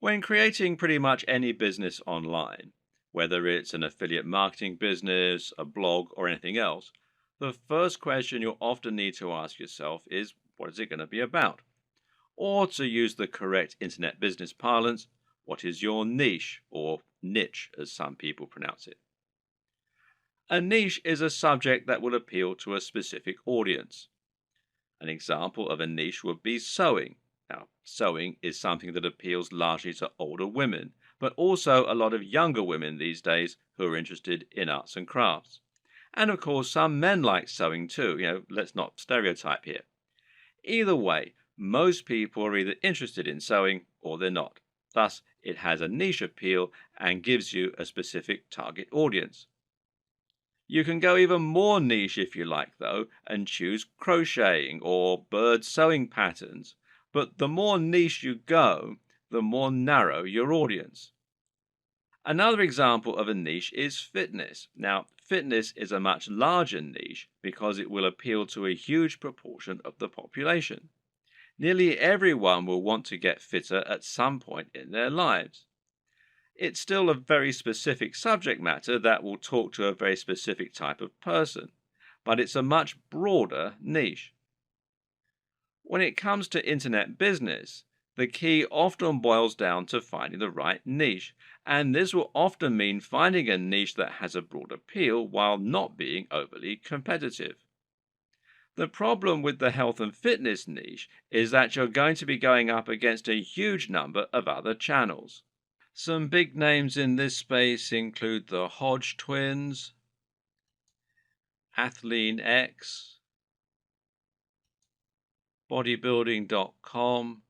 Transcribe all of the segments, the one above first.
When creating pretty much any business online, whether it's an affiliate marketing business, a blog, or anything else, the first question you'll often need to ask yourself is what is it going to be about? Or to use the correct internet business parlance, what is your niche or niche as some people pronounce it? A niche is a subject that will appeal to a specific audience. An example of a niche would be sewing. Now, sewing is something that appeals largely to older women, but also a lot of younger women these days who are interested in arts and crafts. And of course, some men like sewing too. Let's not stereotype here. Either way, most people are either interested in sewing or they're not. Thus, it has a niche appeal and gives you a specific target audience. You can go even more niche if you like, though, and choose crocheting or bird sewing patterns. But the more niche you go, the more narrow your audience. Another example of a niche is fitness. Now, fitness is a much larger niche because it will appeal to a huge proportion of the population. Nearly everyone will want to get fitter at some point in their lives. It's still a very specific subject matter that will talk to a very specific type of person, but it's a much broader niche. When it comes to internet business, the key often boils down to finding the right niche, and this will often mean finding a niche that has a broad appeal while not being overly competitive. The problem with the health and fitness niche is that you're going to be going up against a huge number of other channels. Some big names in this space include the Hodge twins, Athlean X, bodybuilding.com,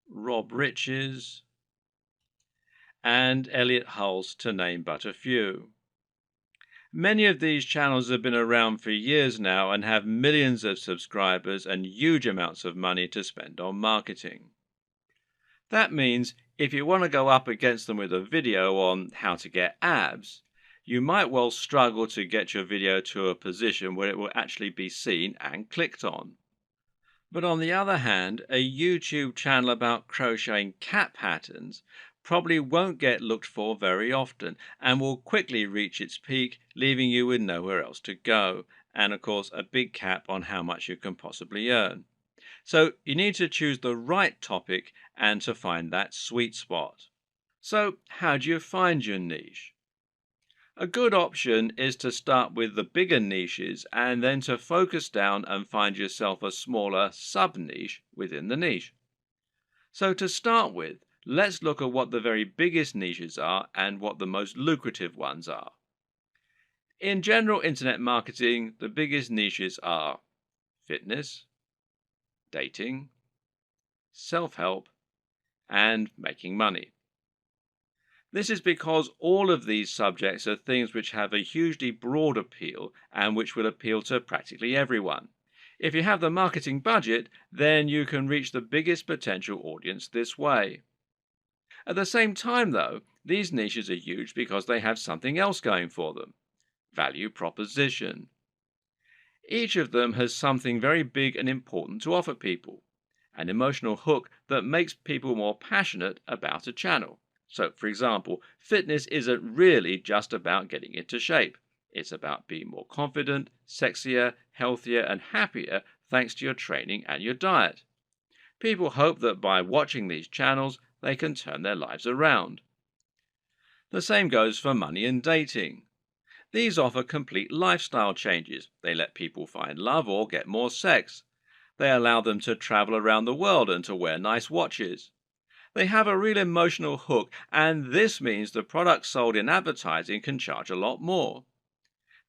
Rob Riches, and Elliot Hulse, to name but a few. Many of these channels have been around for years now and have millions of subscribers and huge amounts of money to spend on marketing. That means if you want to go up against them with a video on how to get abs, you might well struggle to get your video to a position where it will actually be seen and clicked on. But on the other hand, a YouTube channel about crocheting cat patterns probably won't get looked for very often and will quickly reach its peak, leaving you with nowhere else to go, and of course a big cap on how much you can possibly earn. So you need to choose the right topic and to find that sweet spot. So how do you find your niche? A good option is to start with the bigger niches and then to focus down and find yourself a smaller sub-niche within the niche. So to start with, let's look at what the very biggest niches are and what the most lucrative ones are. In general internet marketing, the biggest niches are fitness, dating, self-help, and making money. This is because all of these subjects are things which have a hugely broad appeal and which will appeal to practically everyone. If you have the marketing budget, then you can reach the biggest potential audience this way. At the same time, though, these niches are huge because they have something else going for them: value proposition. Each of them has something very big and important to offer people, an emotional hook that makes people more passionate about a channel. So, for example, fitness isn't really just about getting into shape. It's about being more confident, sexier, healthier, and happier thanks to your training and your diet. People hope that by watching these channels, they can turn their lives around. The same goes for money and dating. These offer complete lifestyle changes. They let people find love or get more sex. They allow them to travel around the world and to wear nice watches. They have a real emotional hook, and this means the products sold in advertising can charge a lot more.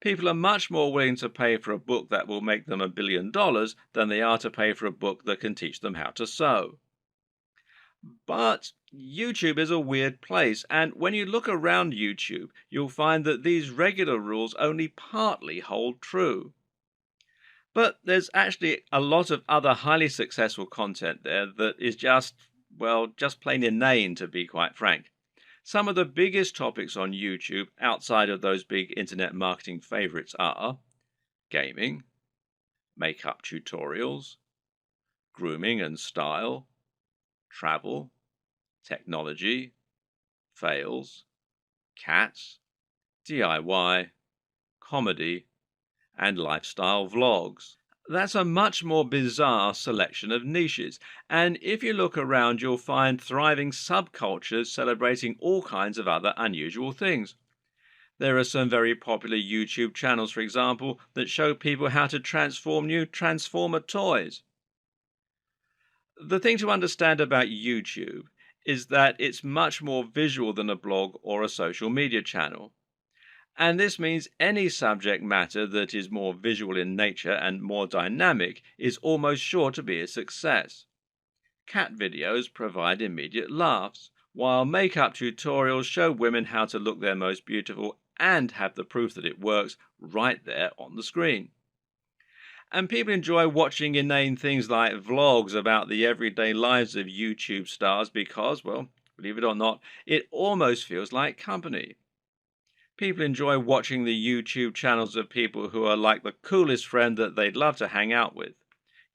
People are much more willing to pay for a book that will make them $1 billion than they are to pay for a book that can teach them how to sew. But YouTube is a weird place, and when you look around YouTube, you'll find that these regular rules only partly hold true. But there's actually a lot of other highly successful content there that is just plain inane, to be quite frank. Some of the biggest topics on YouTube outside of those big internet marketing favorites are gaming, makeup tutorials, grooming and style, travel, technology, fails, cats, DIY, comedy, and lifestyle vlogs. That's a much more bizarre selection of niches, and if you look around, you'll find thriving subcultures celebrating all kinds of other unusual things. There are some very popular YouTube channels, for example, that show people how to transform new Transformer toys. The thing to understand about YouTube is that it's much more visual than a blog or a social media channel. And this means any subject matter that is more visual in nature and more dynamic is almost sure to be a success. Cat videos provide immediate laughs, while makeup tutorials show women how to look their most beautiful and have the proof that it works right there on the screen. And people enjoy watching inane things like vlogs about the everyday lives of YouTube stars because, well, believe it or not, it almost feels like company. People enjoy watching the YouTube channels of people who are like the coolest friend that they'd love to hang out with.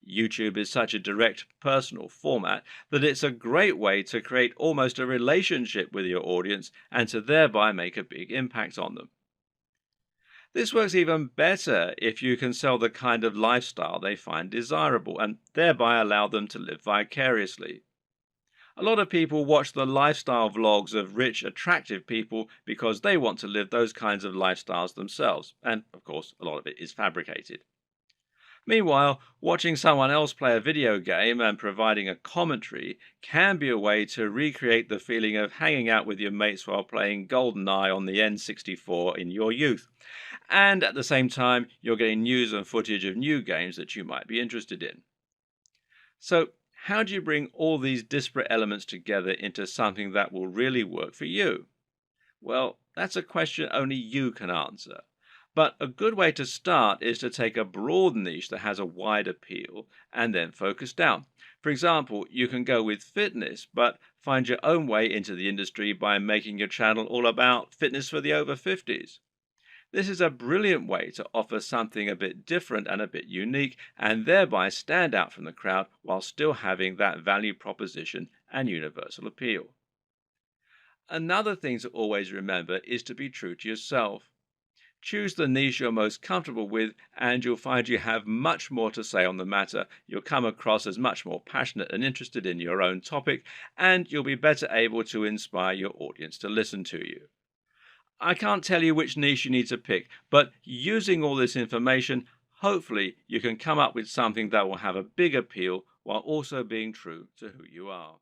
YouTube is such a direct, personal format that it's a great way to create almost a relationship with your audience and to thereby make a big impact on them. This works even better if you can sell the kind of lifestyle they find desirable and thereby allow them to live vicariously. A lot of people watch the lifestyle vlogs of rich, attractive people because they want to live those kinds of lifestyles themselves, and of course, a lot of it is fabricated. Meanwhile, watching someone else play a video game and providing a commentary can be a way to recreate the feeling of hanging out with your mates while playing GoldenEye on the N64 in your youth. And at the same time, you're getting news and footage of new games that you might be interested in. So, how do you bring all these disparate elements together into something that will really work for you? Well, that's a question only you can answer. But a good way to start is to take a broad niche that has a wide appeal and then focus down. For example, you can go with fitness, but find your own way into the industry by making your channel all about fitness for the over 50s. This is a brilliant way to offer something a bit different and a bit unique, and thereby stand out from the crowd while still having that value proposition and universal appeal. Another thing to always remember is to be true to yourself. Choose the niche you're most comfortable with, and you'll find you have much more to say on the matter. You'll come across as much more passionate and interested in your own topic, and you'll be better able to inspire your audience to listen to you. I can't tell you which niche you need to pick, but using all this information, hopefully you can come up with something that will have a big appeal while also being true to who you are.